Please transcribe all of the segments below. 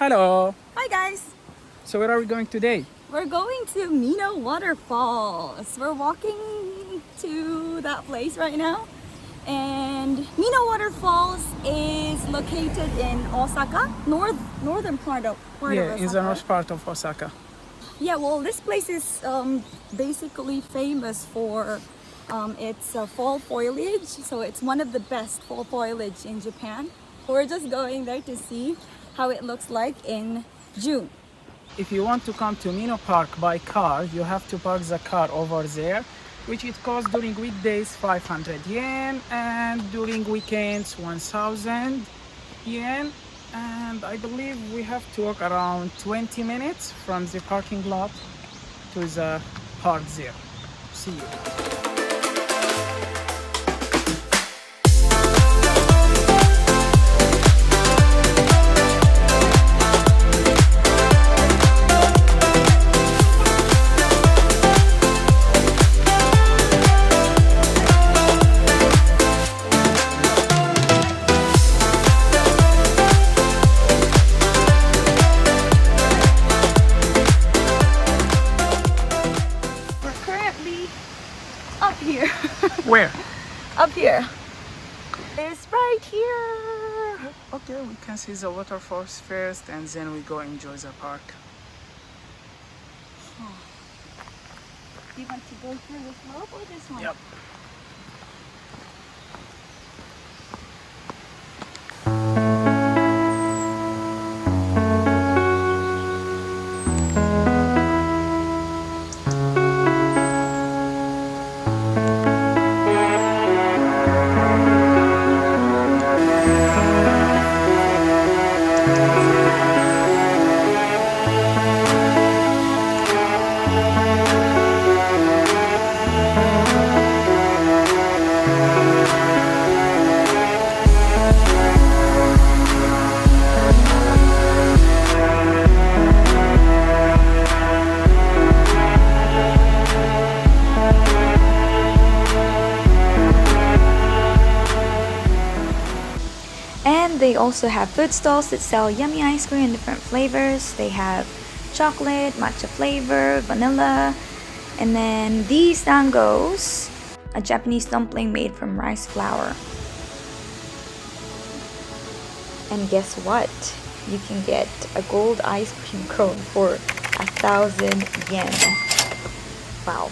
Hello. Hi guys! So where are we going today? We're going to Minoo Waterfall. So we're walking to that place right now. And Minoo Waterfalls is located in Osaka, northern part of Yeah, in the Osaka. north part of Osaka. Yeah, well, this place is basically famous for its fall foliage. So it's one of the best fall foliage in Japan. We're just going there to see how it looks like in June. If you want to come to Minoo Park by car, you have to park the car over there, which it costs during weekdays 500 yen and during weekends 1000 yen. And I believe we have to walk around 20 minutes from the parking lot to the park there. See you. Up here. Where? Up here. It's right here. Okay, we can see the waterfalls first and then we go enjoy the park. Do you want to go through this rope or this one? Yep. And they also have food stalls that sell yummy ice cream in different flavors. They have chocolate, matcha flavor, vanilla, and then these dangos, a Japanese dumpling made from rice flour. And guess what? You can get a gold ice cream cone for 1,000 yen. Wow.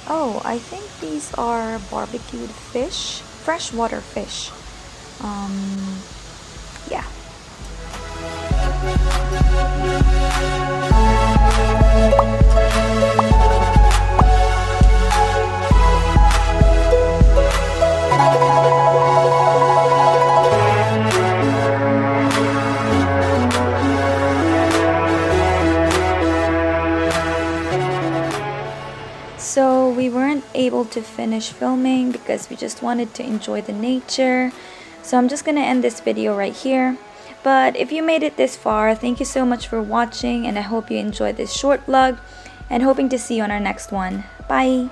Oh, I think these are barbecued fish, freshwater fish. Yeah. So we weren't able to finish filming because we just wanted to enjoy the nature. So I'm just gonna end this video right here. But if you made it this far, thank you so much for watching and I hope you enjoyed this short vlog and hoping to see you on our next one. Bye!